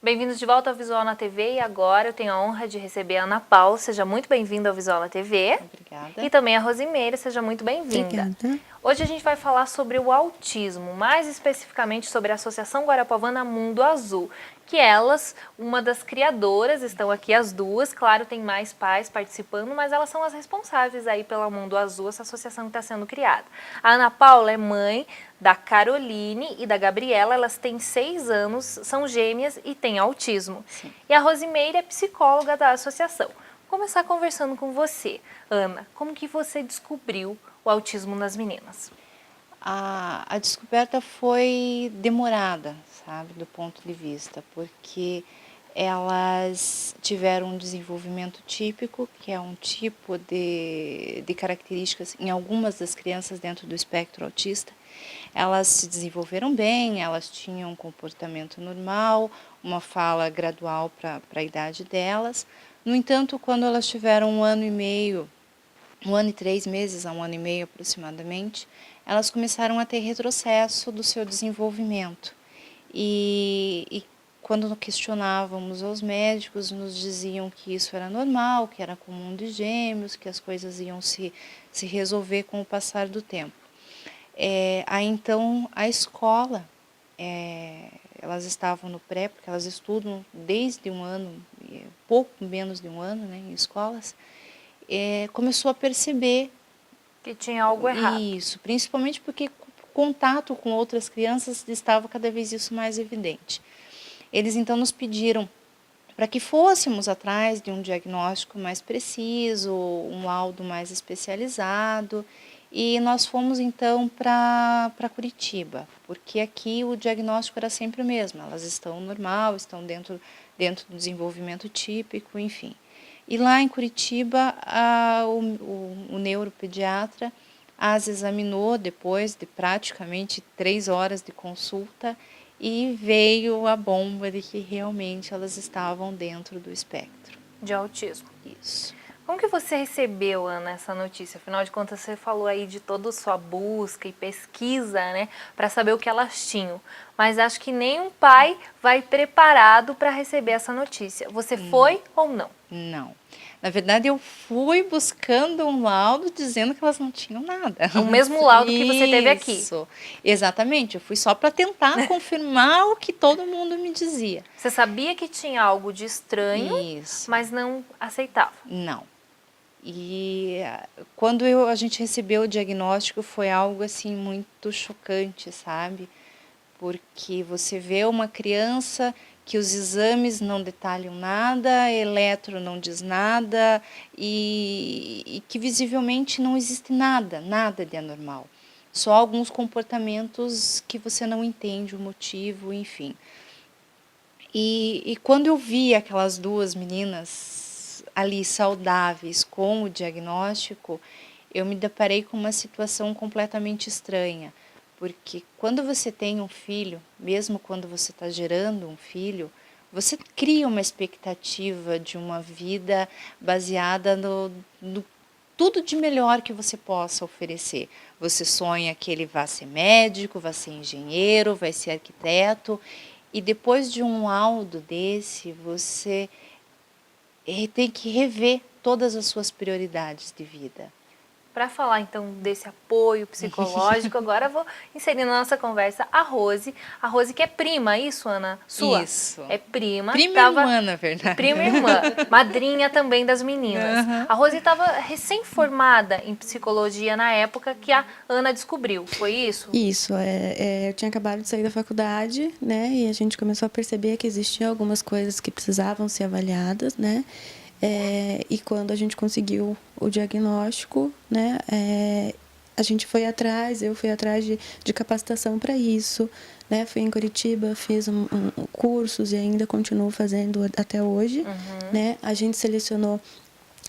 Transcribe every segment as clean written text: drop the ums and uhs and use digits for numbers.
Bem-vindos de volta ao Visual na TV e agora eu tenho a honra de receber a Ana Paula. Seja muito bem-vinda ao Visual na TV. Obrigada. E também a Rosimeira, seja muito bem-vinda. Obrigada. Hoje a gente vai falar sobre o autismo, mais especificamente sobre a Associação Guarapuavana Mundo Azul, que elas, uma das criadoras, estão aqui as duas, claro, tem mais pais participando, mas elas são as responsáveis aí pela Mundo Azul, essa associação que está sendo criada. A Ana Paula é mãe da Caroline e da Gabriela, elas têm 6 anos, são gêmeas e têm autismo. Sim. E a Rosimeira é psicóloga da associação. Vou começar conversando com você, Ana, como que você descobriu o autismo nas meninas? A descoberta foi demorada, sabe, do ponto de vista, porque elas tiveram um desenvolvimento típico, que é um tipo de características em algumas das crianças dentro do espectro autista. Elas se desenvolveram bem, elas tinham um comportamento normal, uma fala gradual para a idade delas. No entanto, quando elas tiveram 1 ano e meio, 1 ano e 3 meses a 1 ano e meio aproximadamente, elas começaram a ter retrocesso do seu desenvolvimento. E quando questionávamos aos médicos, nos diziam que isso era normal, que era comum de gêmeos, que as coisas iam se resolver com o passar do tempo. Aí então a escola, elas estavam no pré, porque elas estudam desde 1 ano, pouco menos de 1 ano, né, em escolas, começou a perceber Que tinha algo errado. isso, principalmente porque o contato com outras crianças estava cada vez isso mais evidente. Eles então nos pediram para que fôssemos atrás de um diagnóstico mais preciso, um laudo mais especializado, e nós fomos então para Curitiba, porque aqui o diagnóstico era sempre o mesmo, elas estão normal, estão dentro do desenvolvimento típico, enfim. E lá em Curitiba, o neuropediatra as examinou depois de praticamente 3 horas de consulta e veio a bomba de que realmente elas estavam dentro do espectro. De autismo. Isso. Como que você recebeu, Ana, essa notícia? Afinal de contas, você falou aí de toda a sua busca e pesquisa, né, para saber o que elas tinham. Mas acho que nenhum pai vai preparado para receber essa notícia. Você foi ou não? Não. Na verdade, eu fui buscando um laudo dizendo que elas não tinham nada. O mesmo laudo que você teve aqui. Isso, exatamente. Eu fui só para tentar confirmar o que todo mundo me dizia. Você sabia que tinha algo de estranho, Isso. mas não aceitava. Não. E quando a gente recebeu o diagnóstico foi algo assim muito chocante, sabe? Porque você vê uma criança que os exames não detalham nada, eletro não diz nada e que visivelmente não existe nada de anormal. Só alguns comportamentos que você não entende o motivo, enfim. E quando eu vi aquelas 2 meninas ali saudáveis com o diagnóstico, eu me deparei com uma situação completamente estranha. Porque quando você tem um filho, mesmo quando você está gerando um filho, você cria uma expectativa de uma vida baseada no tudo de melhor que você possa oferecer. Você sonha que ele vá ser médico, vai ser engenheiro, vai ser arquiteto, e depois de um laudo desse, você tem que rever todas as suas prioridades de vida. Para falar então desse apoio psicológico, agora eu vou inserir na nossa conversa a Rose. A Rose que é prima, isso, Ana? Sua? Isso. É prima. Prima irmã, na verdade. Prima irmã, madrinha também das meninas. A Rose estava recém-formada em psicologia na época que a Ana descobriu, foi isso? Isso, eu tinha acabado de sair da faculdade, né? E a gente começou a perceber que existiam algumas coisas que precisavam ser avaliadas, né? E quando a gente conseguiu o diagnóstico, né, a gente foi atrás, eu fui atrás de capacitação para isso, né, fui em Curitiba, fiz cursos e ainda continuo fazendo até hoje, né, a gente selecionou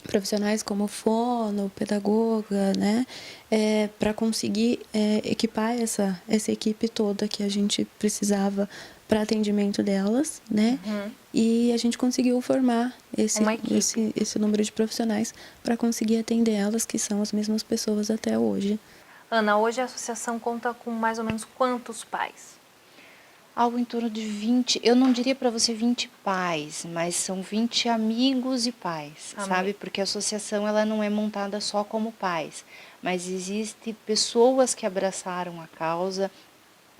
profissionais como fono, pedagoga, né, para conseguir equipar essa equipe toda que a gente precisava para atendimento delas, né? E a gente conseguiu formar esse número de profissionais para conseguir atender elas, que são as mesmas pessoas até hoje. Ana, hoje a associação conta com mais ou menos quantos pais? Algo em torno de 20, eu não diria para você 20 pais, mas são 20 amigos e pais, sabe? Porque a associação ela não é montada só como pais, mas existem pessoas que abraçaram a causa,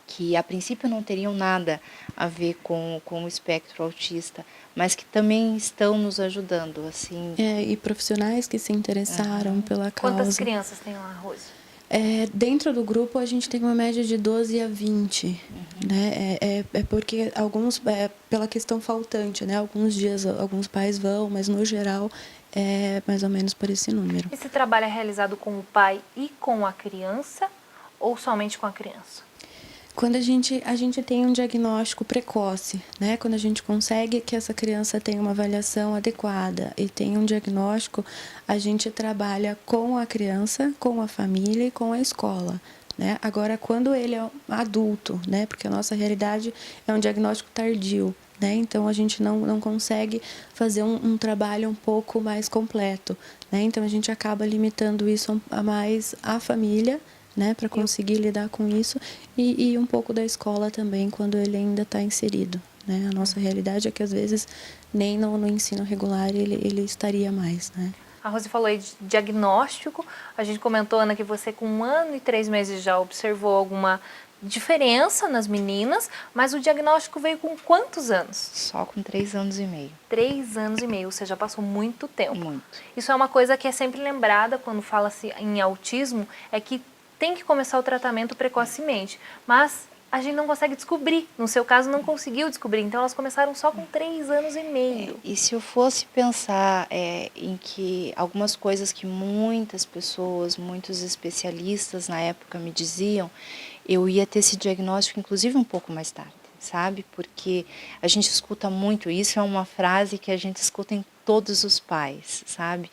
que a princípio não teriam nada a ver com o espectro autista, mas que também estão nos ajudando, assim. E profissionais que se interessaram pela causa. Quantas crianças tem lá, Rose? Dentro do grupo a gente tem uma média de 12 a 20, né? É porque alguns, pela questão faltante, né? Alguns dias alguns pais vão, mas no geral é mais ou menos por esse número. Esse trabalho é realizado com o pai e com a criança ou somente com a criança? Quando a gente tem um diagnóstico precoce, né? Quando a gente consegue que essa criança tenha uma avaliação adequada e tenha um diagnóstico, a gente trabalha com a criança, com a família e com a escola, né? Agora, quando ele é adulto, né? Porque a nossa realidade é um diagnóstico tardio, né? Então, a gente não consegue fazer um trabalho um pouco mais completo, né? Então, a gente acaba limitando isso a mais à família, né, para conseguir lidar com isso, e um pouco da escola também, quando ele ainda está inserido, né? A nossa realidade é que, às vezes, nem no ensino regular ele estaria mais, né? A Rose falou aí de diagnóstico, a gente comentou, Ana, que você com 1 ano e 3 meses já observou alguma diferença nas meninas, mas o diagnóstico veio com quantos anos? Só com 3 anos e meio. 3 anos e meio, ou seja, passou muito tempo. Muito. Isso é uma coisa que é sempre lembrada quando fala-se em autismo, é que tem que começar o tratamento precocemente, mas a gente não consegue descobrir. No seu caso, não conseguiu descobrir, então elas começaram só com 3 anos e meio. E se eu fosse pensar em que algumas coisas que muitas pessoas, muitos especialistas na época me diziam, eu ia ter esse diagnóstico, inclusive, um pouco mais tarde, sabe? Porque a gente escuta muito, isso é uma frase que a gente escuta em todos os pais, sabe?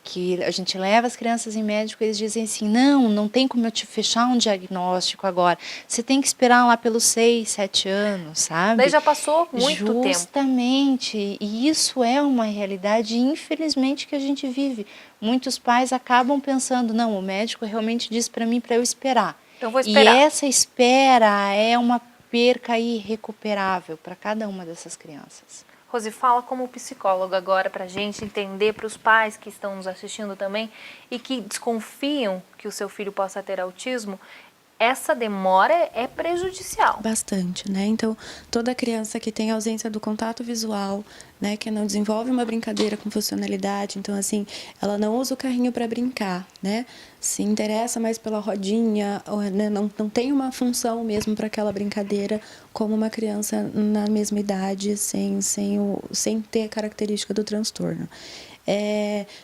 Que a gente leva as crianças em médico e eles dizem assim, não tem como eu te fechar um diagnóstico agora, você tem que esperar lá pelos 6, 7 anos, sabe? Daí já passou muito tempo. Justamente, e isso é uma realidade, infelizmente, que a gente vive. Muitos pais acabam pensando, não, o médico realmente disse para mim para eu esperar. Então vou esperar. E essa espera é uma perca irrecuperável para cada uma dessas crianças. Rose, fala como psicóloga agora para a gente entender, para os pais que estão nos assistindo também e que desconfiam que o seu filho possa ter autismo, essa demora é prejudicial. Bastante, né? Então, toda criança que tem ausência do contato visual, né, que não desenvolve uma brincadeira com funcionalidade, então, assim, ela não usa o carrinho para brincar, né? Se interessa mais pela rodinha, né, não tem uma função mesmo para aquela brincadeira como uma criança na mesma idade, sem ter a característica do transtorno.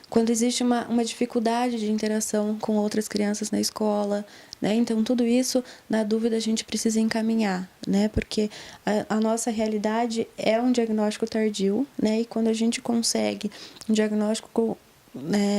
Quando existe uma dificuldade de interação com outras crianças na escola, né? Então, tudo isso, na dúvida, a gente precisa encaminhar, né? Porque a nossa realidade é um diagnóstico tardio, né? E quando a gente consegue um diagnóstico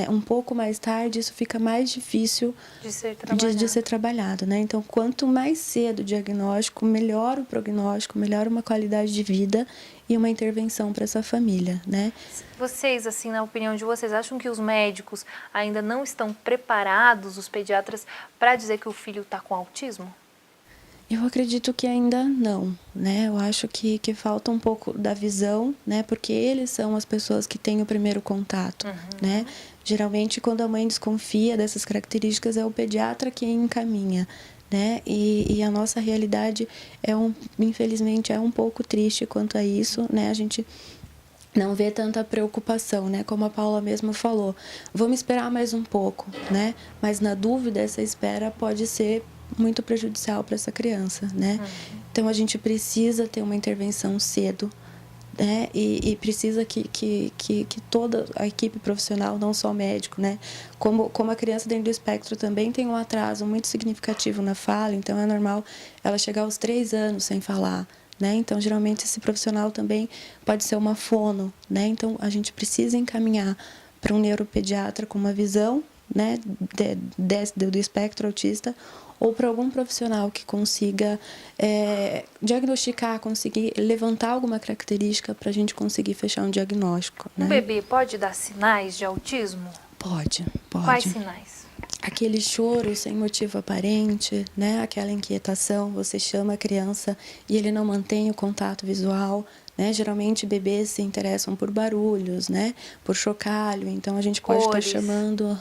um pouco mais tarde, isso fica mais difícil de ser trabalhado, né? Então, quanto mais cedo o diagnóstico, melhor o prognóstico, melhor uma qualidade de vida e uma intervenção para essa família, né? Vocês, assim, na opinião de vocês, acham que os médicos ainda não estão preparados, os pediatras, para dizer que o filho está com autismo? Eu acredito que ainda não, né? Eu acho que falta um pouco da visão, né? Porque eles são as pessoas que têm o primeiro contato, né? Geralmente, quando a mãe desconfia dessas características, é o pediatra que encaminha, né? E a nossa realidade infelizmente, é um pouco triste quanto a isso, né? A gente não vê tanta preocupação, né? Como a Paula mesma falou, vamos esperar mais um pouco, né? Mas na dúvida, essa espera pode ser muito prejudicial para essa criança, né? Então, a gente precisa ter uma intervenção cedo, né? E precisa que toda a equipe profissional, não só o médico, né? Como a criança dentro do espectro também tem um atraso muito significativo na fala, então é normal ela chegar aos 3 anos sem falar, né? Então, geralmente, esse profissional também pode ser uma fono, né? Então, a gente precisa encaminhar para um neuropediatra com uma visão, né, do espectro autista, ou para algum profissional que consiga diagnosticar, conseguir levantar alguma característica para a gente conseguir fechar um diagnóstico, né? Um bebê pode dar sinais de autismo? Pode. Quais sinais? aquele choro sem motivo aparente, né? Aquela inquietação, você chama a criança e ele não mantém o contato visual, né? Geralmente bebês se interessam por barulhos, né? Por chocalho, então a gente pode estar Cores. chamando,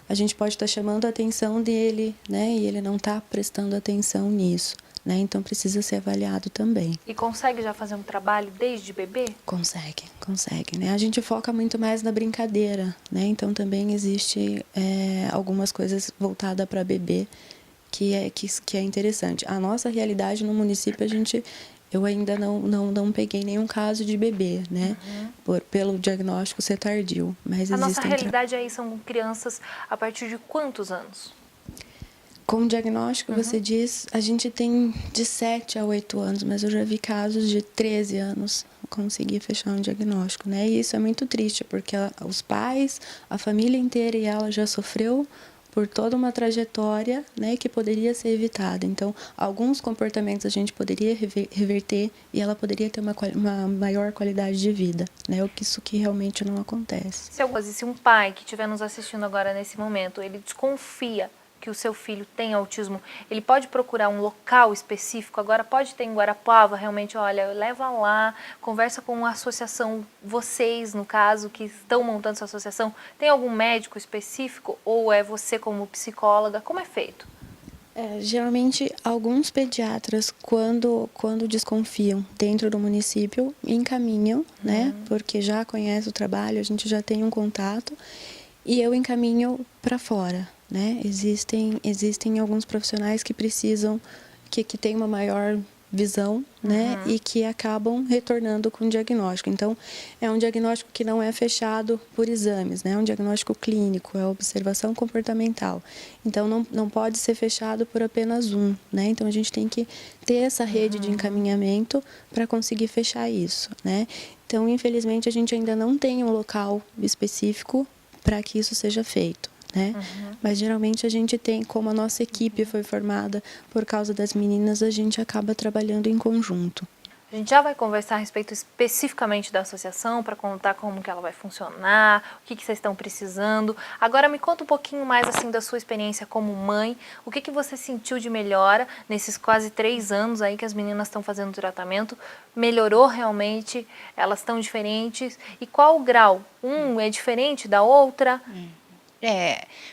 a gente pode estar chamando a atenção dele, né? E ele não está prestando atenção nisso, né? Então precisa ser avaliado também. E consegue já fazer um trabalho desde bebê? Consegue, né? A gente foca muito mais na brincadeira, né? Então também existe algumas coisas voltadas para bebê que é interessante. A nossa realidade no município, eu ainda não peguei nenhum caso de bebê, né? Pelo diagnóstico ser tardio, mas A nossa existem realidade aí são crianças a partir de quantos anos? Com diagnóstico, você diz, a gente tem de 7 a 8 anos, mas eu já vi casos de 13 anos conseguir fechar um diagnóstico, né? E isso é muito triste, porque os pais, a família inteira e ela já sofreu por toda uma trajetória, né, que poderia ser evitada. Então, alguns comportamentos a gente poderia reverter e ela poderia ter uma maior qualidade de vida, né? Isso que realmente não acontece. Se um pai que estiver nos assistindo agora nesse momento, ele desconfia que o seu filho tem autismo, ele pode procurar um local específico, agora pode ter em Guarapuava, realmente, olha, leva lá, conversa com a associação, vocês, no caso, que estão montando essa associação, tem algum médico específico ou é você como psicóloga? Como é feito? Geralmente, alguns pediatras, quando desconfiam dentro do município, encaminham, né? Porque já conhece o trabalho, a gente já tem um contato, e eu encaminho para fora, né? Existem alguns profissionais que precisam, que têm uma maior visão, né? E que acabam retornando com diagnóstico. Então, é um diagnóstico que não é fechado por exames, né? É um diagnóstico clínico, é observação comportamental. Então, não pode ser fechado por apenas um, né? Então, a gente tem que ter essa rede de encaminhamento para conseguir fechar isso, né? Então, infelizmente, a gente ainda não tem um local específico para que isso seja feito, né? Mas geralmente a gente tem, como a nossa equipe foi formada por causa das meninas, a gente acaba trabalhando em conjunto. A gente já vai conversar a respeito especificamente da associação, para contar como que ela vai funcionar, o que vocês estão precisando. Agora me conta um pouquinho mais assim da sua experiência como mãe, o que você sentiu de melhora nesses quase 3 anos aí que as meninas estão fazendo tratamento, melhorou realmente, elas estão diferentes, e qual o grau? Um é diferente da outra?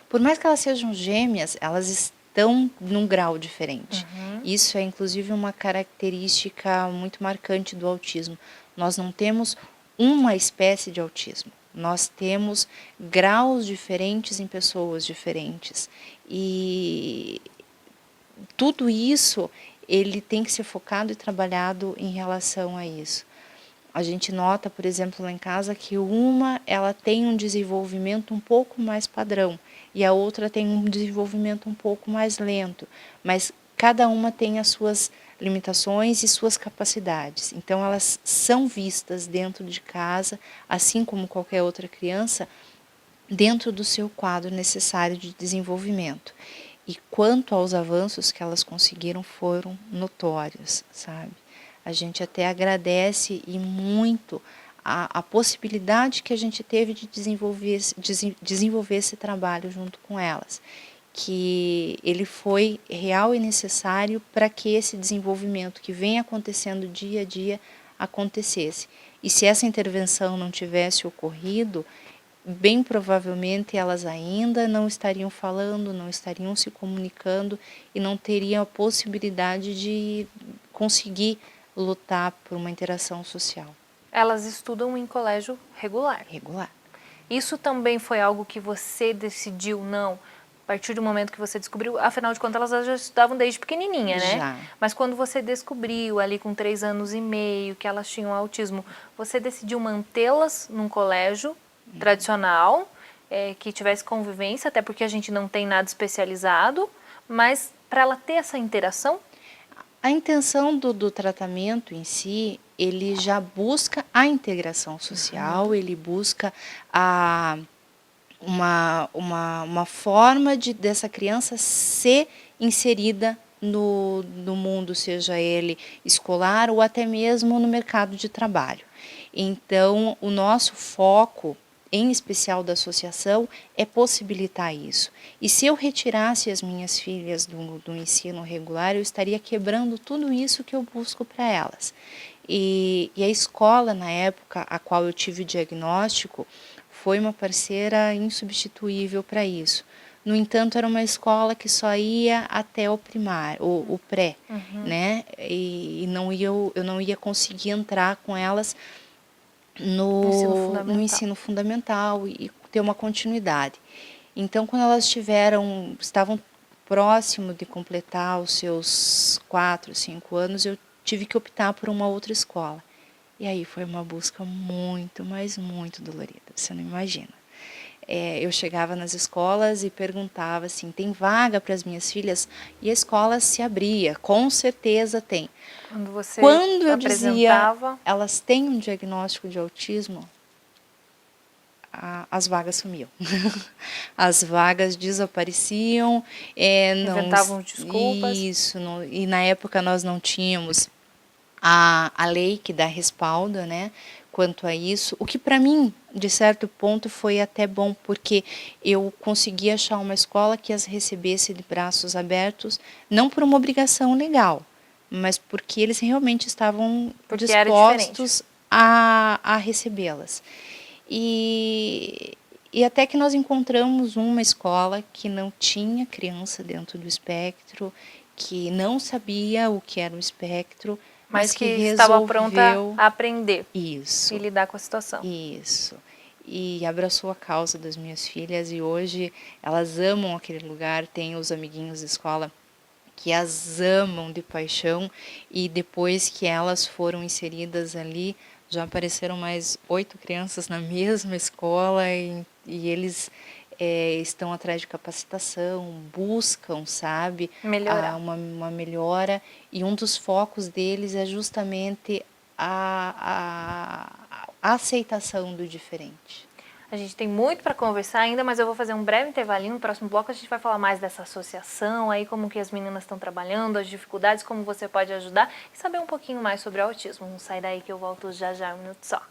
Por mais que elas sejam gêmeas, elas estão num grau diferente. Isso é, inclusive, uma característica muito marcante do autismo. Nós não temos uma espécie de autismo. Nós temos graus diferentes em pessoas diferentes. E tudo isso, ele tem que ser focado e trabalhado em relação a isso. A gente nota, por exemplo, lá em casa, que ela tem um desenvolvimento um pouco mais padrão e a outra tem um desenvolvimento um pouco mais lento, mas cada uma tem as suas limitações e suas capacidades. Então, elas são vistas dentro de casa, assim como qualquer outra criança, dentro do seu quadro necessário de desenvolvimento. E quanto aos avanços que elas conseguiram, foram notórios, sabe? A gente até agradece e muito a possibilidade que a gente teve de desenvolver esse trabalho junto com elas, que ele foi real e necessário para que esse desenvolvimento que vem acontecendo dia a dia acontecesse. E se essa intervenção não tivesse ocorrido, bem provavelmente elas ainda não estariam falando, não estariam se comunicando e não teriam a possibilidade de conseguir lutar por uma interação social. Elas estudam em colégio regular. Regular. Isso também foi algo que você decidiu, não? A partir do momento que você descobriu, afinal de contas elas já estudavam desde pequenininha, né? Já. Mas quando você descobriu ali com 3 anos e meio que elas tinham autismo, você decidiu mantê-las num colégio tradicional, que tivesse convivência, até porque a gente não tem nada especializado, mas para ela ter essa interação? A intenção do tratamento em si, ele já busca a integração social, ele busca uma forma dessa criança ser inserida no mundo, seja ele escolar ou até mesmo no mercado de trabalho. Então, o nosso foco em especial da associação, é possibilitar isso. E se eu retirasse as minhas filhas do ensino regular, eu estaria quebrando tudo isso que eu busco para elas. E a escola, na época a qual eu tive o diagnóstico, foi uma parceira insubstituível para isso. No entanto, era uma escola que só ia até o primário, o pré, né? E eu não ia conseguir entrar com elas no ensino fundamental e ter uma continuidade. Então, quando elas estavam próximo de completar os seus 4, 5 anos, eu tive que optar por uma outra escola. E aí foi uma busca muito, mas muito dolorida, você não imagina. Eu chegava nas escolas e perguntava assim, tem vaga para as minhas filhas? E a escola se abria, com certeza tem. Quando eu dizia, elas têm um diagnóstico de autismo, as vagas sumiam. As vagas desapareciam. Inventavam desculpas. Isso, e na época nós não tínhamos a lei que dá respaldo, né, quanto a isso, o que para mim, de certo ponto, foi até bom, porque eu consegui achar uma escola que as recebesse de braços abertos, não por uma obrigação legal, mas porque eles realmente estavam dispostos a recebê-las. E até que nós encontramos uma escola que não tinha criança dentro do espectro, que não sabia o que era o espectro, mas que estava pronta a aprender isso, e lidar com a situação. Isso. E abraçou a causa das minhas filhas e hoje elas amam aquele lugar, tem os amiguinhos de escola que as amam de paixão e depois que elas foram inseridas ali, já apareceram mais 8 crianças na mesma escola e eles estão atrás de capacitação, buscam, sabe, uma melhora, e um dos focos deles é justamente a aceitação do diferente. A gente tem muito para conversar ainda, mas eu vou fazer um breve intervalinho. No próximo bloco a gente vai falar mais dessa associação, aí como que as meninas estão trabalhando, as dificuldades, como você pode ajudar e saber um pouquinho mais sobre o autismo. Não sai daí que eu volto já já, um minuto só.